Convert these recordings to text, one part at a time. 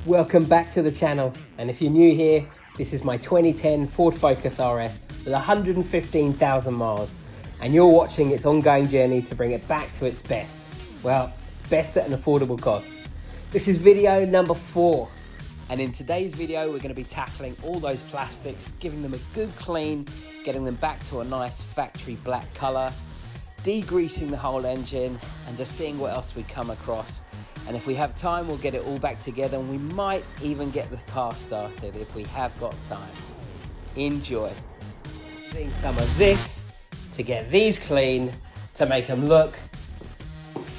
Welcome back to the channel, and if you're new here, this is my 2010 Ford Focus RS with 115,000 miles, and you're watching its ongoing journey to bring it back to its best. Well, it's best at an affordable cost. This is video number 4, and in today's video we're going to be tackling all those plastics, giving them a good clean, getting them back to a nice factory black colour, degreasing the whole engine, and just seeing what else we come across. And if we have time, we'll get it all back together, and we might even get the car started if we have got time. Enjoy. Using some of this to get these clean, to make them look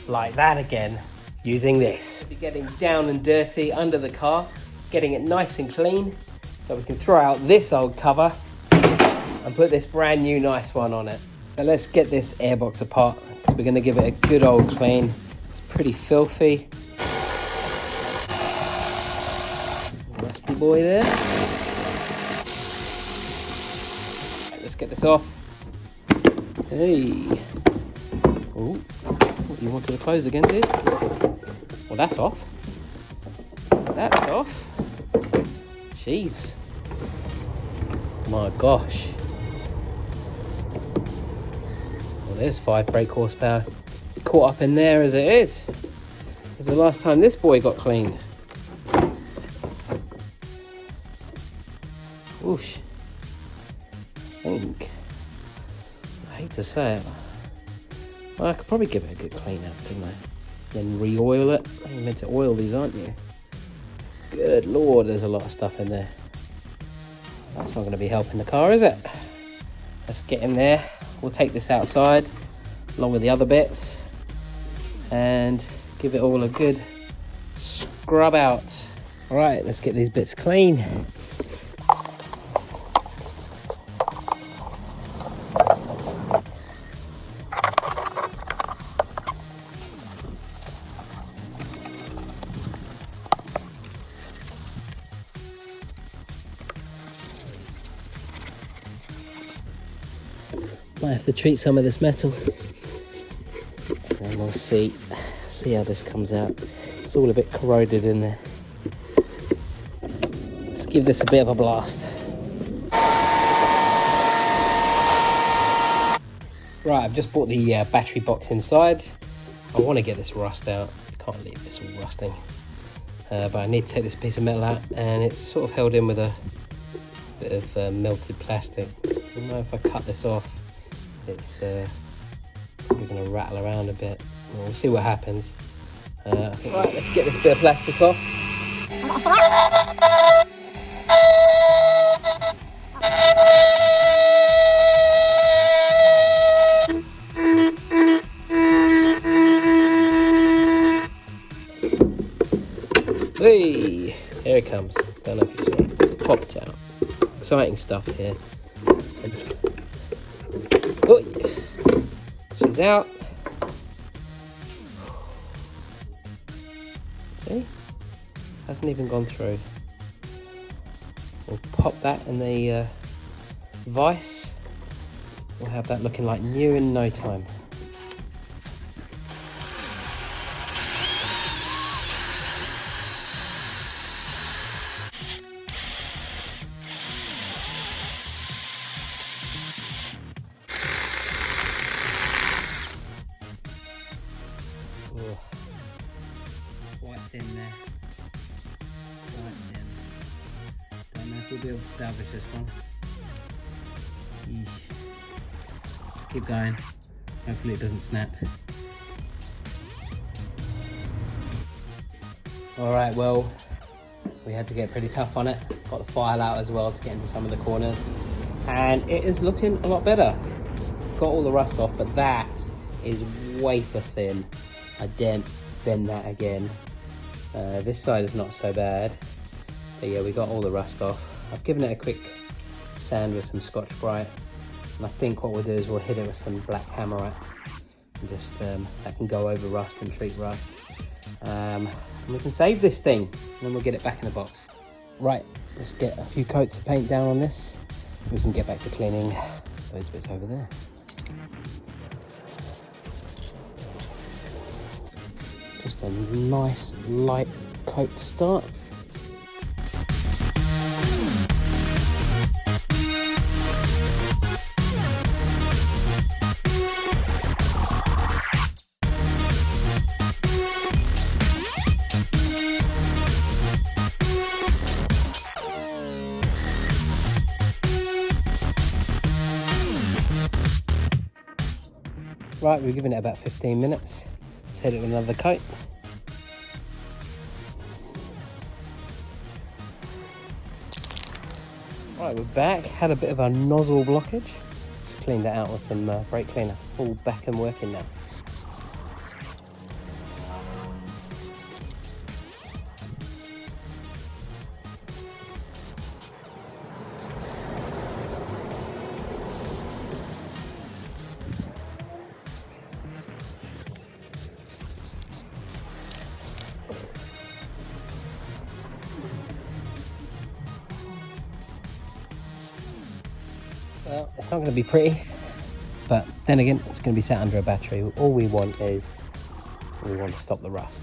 like that again, using this. We're getting down and dirty under the car, getting it nice and clean, so we can throw out this old cover and put this brand new nice one on it. So let's get this airbox apart. So we're going to give it a good old clean. It's pretty filthy. Rusty boy there. Right, let's get this off. Hey. Oh, you wanted to close again, dude? Well, that's off. That's off. Jeez. My gosh. Well, there's 5 brake horsepower. Caught up in there as it is. It's the last time this boy got cleaned. Whoosh. I hate to say it. Well, I could probably give it a good clean out, couldn't I? Then re-oil it. You're meant to oil these, aren't you? Good lord, there's a lot of stuff in there. That's not going to be helping the car, is it? Let's get in there. We'll take this outside along with the other bits and give it all a good scrub out. All right, let's get these bits clean. Might have to treat some of this metal, and we'll see how this comes out. It's all a bit corroded in there. Let's give this a bit of a blast. Right, I've just bought the battery box inside. I want to get this rust out. Can't leave this all rusting, but I need to take this piece of metal out, and it's sort of held in with a bit of melted plastic. I don't know if I cut this off, it's probably going to rattle around a bit. We'll see what happens. Right, let's get this bit of plastic off. Hey, here it comes. Don't know if you saw it. Popped out. Exciting stuff here. Oh, she's out. See? Hasn't even gone through. We'll pop that in the vise. We'll have that looking like new in no time. Quite thin there. Quite thin. Don't know if we'll be able to salvage this one. Eesh. Keep going. Hopefully it doesn't snap. Alright, well, we had to get pretty tough on it. Got the file out as well to get into some of the corners. And it is looking a lot better. Got all the rust off, but that is wafer thin. I didn't bend that again. This side is not so bad, but yeah, we got all the rust off. I've given it a quick sand with some Scotch-Brite, and I think what we'll do is we'll hit it with some black hammerite, and just that can go over rust and treat rust. And we can save this thing, and then we'll get it back in the box. Right, let's get a few coats of paint down on this. We can get back to cleaning those bits over there. Just a nice light coat to start. Right, we're giving it about 15 minutes. Let's hit it with another coat. Right, we're back. Had a bit of a nozzle blockage. Just cleaned that out with some brake cleaner. All back and working now. Well, it's not going to be pretty, but then again, it's going to be sat under a battery. All we want is, we want to stop the rust.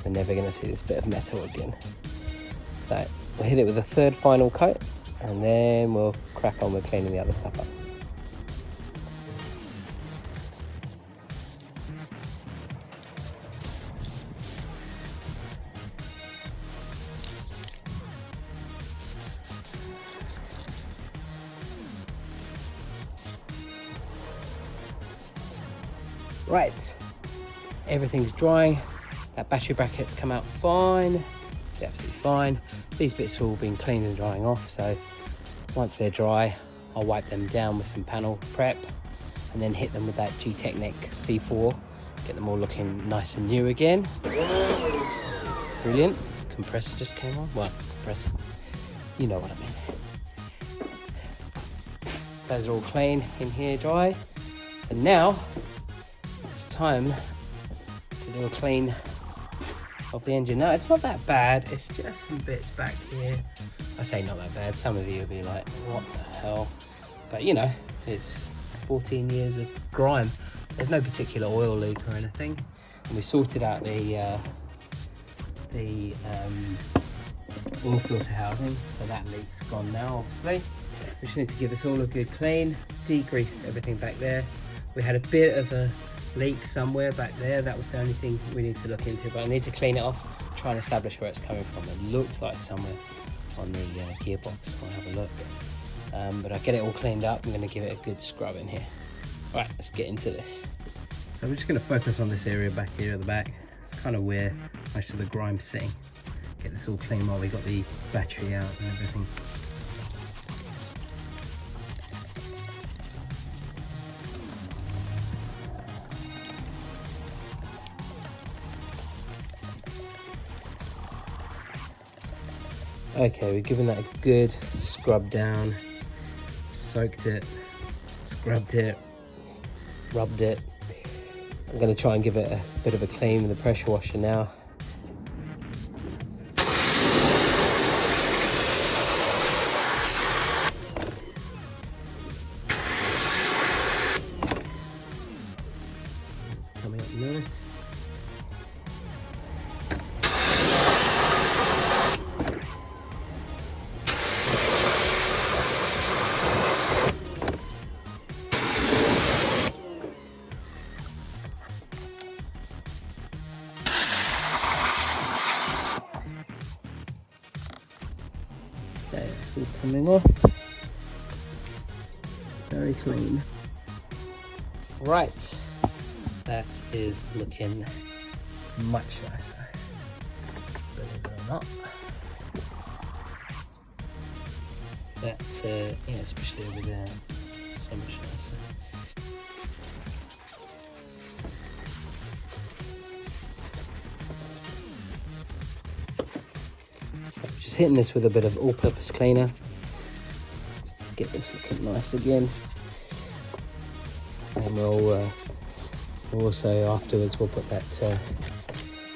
We're never going to see this bit of metal again. So we'll hit it with a third final coat, and then we'll crack on with cleaning the other stuff up. Right, everything's drying. That battery bracket's come out fine. It's absolutely fine. These bits have all been cleaned and drying off, so once they're dry, I'll wipe them down with some panel prep and then hit them with that G-Technic C4, get them all looking nice and new again. Brilliant. Compressor just came on. Well, compressor, you know what I mean. Those are all clean in here, dry. And now time to do a clean of the engine. Now it's not that bad, it's just some bits back here. I say not that bad, some of you will be like, what the hell? But you know, it's 14 years of grime. There's no particular oil leak or anything, and we sorted out the oil filter housing, so that leak's gone now. Obviously we just need to give this all a good clean, degrease everything back there. We had a bit of a leak somewhere back there. That was the only thing we need to look into, but I need to clean it off, try and establish where it's coming from. It looks like somewhere on the gearbox. I'll have a look, but I'll get it all cleaned up. I'm going to give it a good scrub in here. Right, let's get into this. So we're just going to focus on this area back here at the back. It's kind of where most of the grime's sitting. Get this all clean while we got the battery out and everything. Okay, we're giving that a good scrub down, soaked it, scrubbed it, rubbed it. I'm going to try and give it a bit of a clean with the pressure washer now. It's coming up nice. Okay, it's all coming off. Very clean. Right, that is looking much nicer, believe it or not. That, yeah, especially over there, so much nicer. Just hitting this with a bit of all-purpose cleaner. Get this looking nice again. And we'll also afterwards we'll put that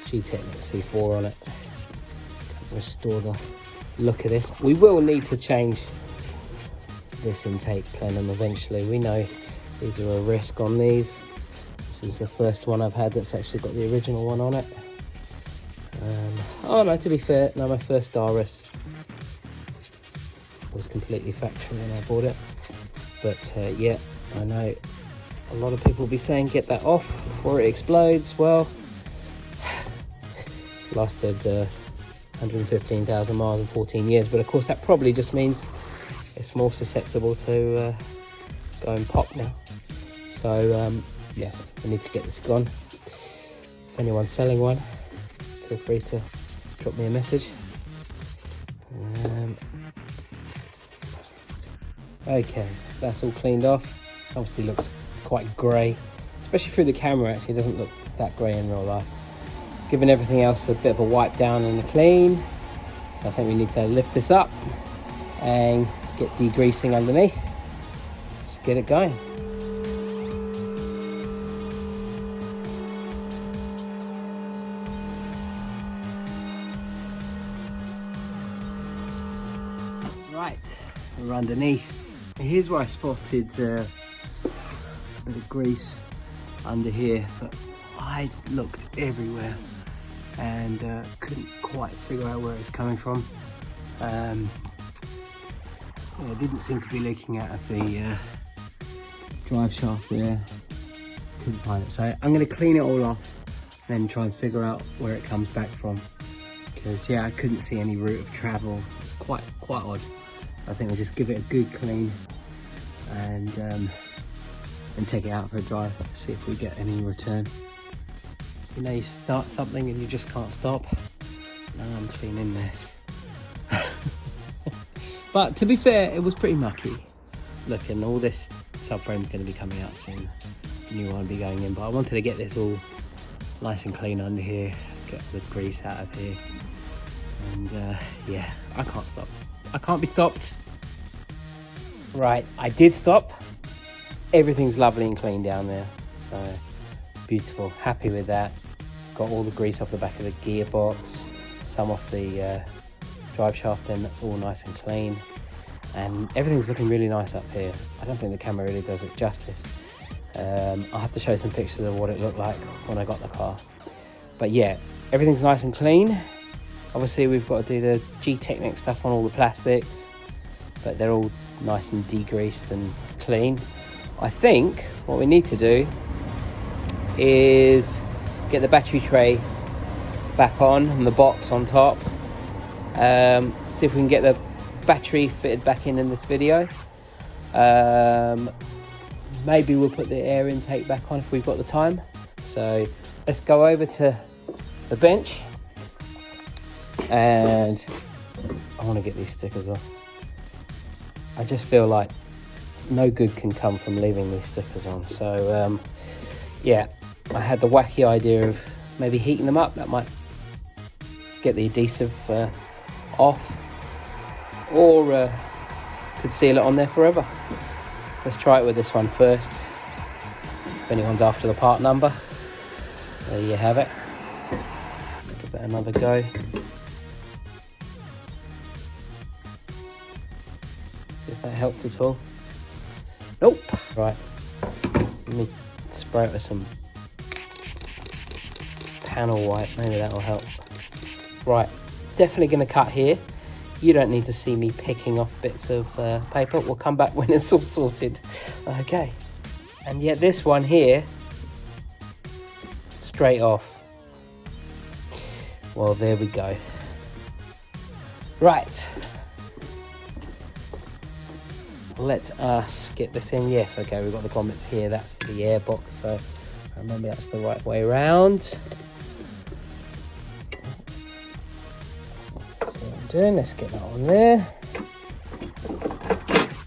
G-Technic C4 on it. Restore the look of this. We will need to change this intake plenum eventually. We know these are a risk on these. This is the first one I've had that's actually got the original one on it. Oh no, to be fair, no, my first RS was completely factory when I bought it. But yeah, I know a lot of people will be saying get that off before it explodes. Well, it's lasted 115,000 miles in 14 years, but of course that probably just means it's more susceptible to go and pop now. So yeah, we need to get this gone. If anyone's selling one, feel free to drop me a message. Okay, that's all cleaned off. Obviously looks quite grey, especially through the camera. Actually doesn't look that grey in real life. Giving everything else a bit of a wipe down and a clean. So I think we need to lift this up and get degreasing underneath. Let's get it going. Right, we're underneath. Here's where I spotted a bit of grease under here, but I looked everywhere and couldn't quite figure out where it's coming from. It didn't seem to be leaking out of the drive shaft there. Couldn't find it, so I'm going to clean it all off, then try and figure out where it comes back from. Because yeah, I couldn't see any route of travel. It's quite odd. So I think we'll just give it a good clean and take it out for a drive, see if we get any return. You know, you start something and you just can't stop. Now I'm cleaning this. But to be fair, it was pretty mucky. Look, and all this subframe's going to be coming out soon. New one will be going in, but I wanted to get this all nice and clean under here, get the grease out of here. And yeah, I can't stop. I can't be stopped. Right, I did stop. Everything's lovely and clean down there, so beautiful, happy with that. Got all the grease off the back of the gearbox, some off the drive shaft, then that's all nice and clean, and everything's looking really nice up here. I don't think the camera really does it justice. I'll have to show some pictures of what it looked like when I got the car, but yeah, everything's nice and clean. Obviously we've got to do the G-Technic stuff on all the plastics, but they're all nice and degreased and clean. I think what we need to do is get the battery tray back on and the box on top. See if we can get the battery fitted back in this video. Maybe we'll put the air intake back on if we've got the time. So let's go over to the bench, and I want to get these stickers off. I just feel like no good can come from leaving these stickers on. So yeah, I had the wacky idea of maybe heating them up. That might get the adhesive off, or could seal it on there forever. Let's try it with this one first. If anyone's after the part number, there you have it. Let's give that another go. See if that helped at all. Nope. Right, let me spray it with some panel white, maybe that'll help. Right, definitely going to cut here. You don't need to see me picking off bits of paper. We'll come back when it's all sorted. Okay, and yet this one here, straight off. Well, there we go. Right, let us get this in. Yes, okay, we've got the grommets here. That's for the airbox, so I remember that's the right way around. So I'm doing, let's get that on there.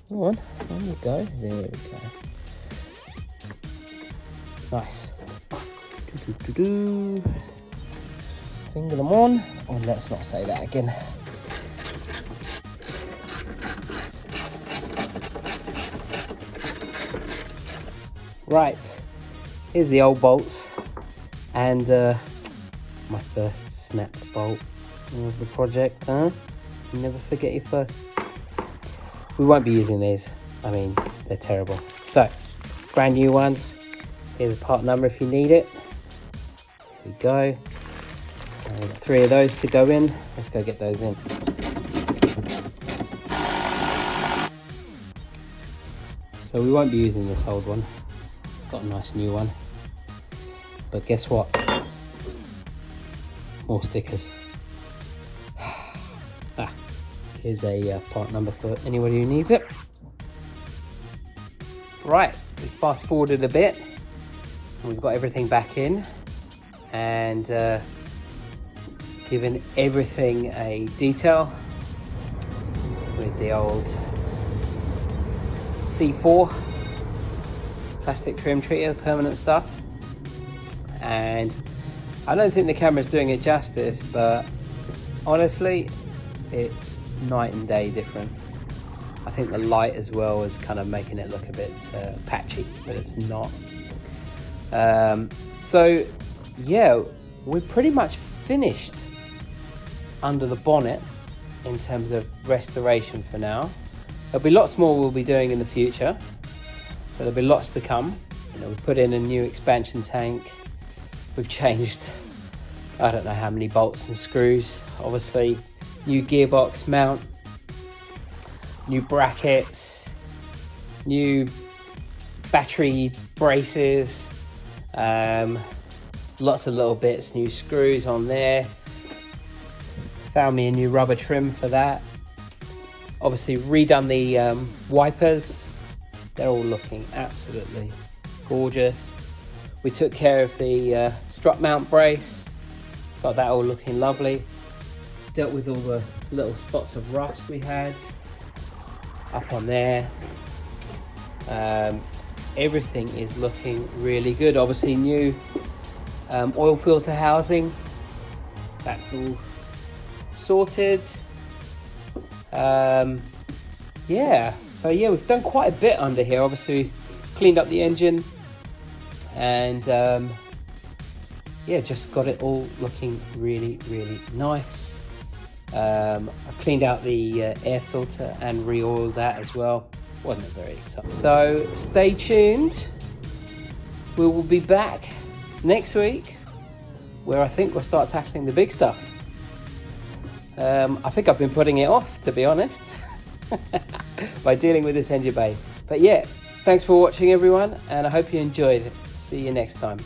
Come on, there we go. There we go. Nice. Finger them on. Oh, let's not say that again. Right, here's the old bolts, and my first snap bolt of the project, huh? You never forget your first. We won't be using these, I mean, they're terrible. So, brand new ones. Here's a part number if you need it. Here we go. We've got 3 of those to go in. Let's go get those in. So we won't be using this old one. Got a nice new one, but guess what? More stickers. Here's a part number for anybody who needs it. Right, we fast forwarded a bit. We've got everything back in and given everything a detail with the old C4 plastic trim treater, permanent stuff. And I don't think the camera's doing it justice, but honestly it's night and day different. I think the light as well is kind of making it look a bit patchy, but it's not. So yeah, we're pretty much finished under the bonnet in terms of restoration for now. There'll be lots more we'll be doing in the future, so there'll be lots to come. You know, we've put in a new expansion tank, we've changed I don't know how many bolts and screws, obviously new gearbox mount, new brackets, new battery braces, lots of little bits, new screws on there. Found me a new rubber trim for that. Obviously redone the wipers. They're all looking absolutely gorgeous. We took care of the strut mount brace. Got that all looking lovely. Dealt with all the little spots of rust we had up on there. Everything is looking really good. Obviously new oil filter housing. That's all sorted. Yeah, so yeah, we've done quite a bit under here. Obviously cleaned up the engine and yeah, just got it all looking really nice. I cleaned out the air filter and re-oiled that as well. Wasn't it very exciting? So stay tuned. We will be back next week where I think we'll start tackling the big stuff. I think I've been putting it off, to be honest, by dealing with this engine bay. But yeah, thanks for watching everyone, and I hope you enjoyed it. See you next time.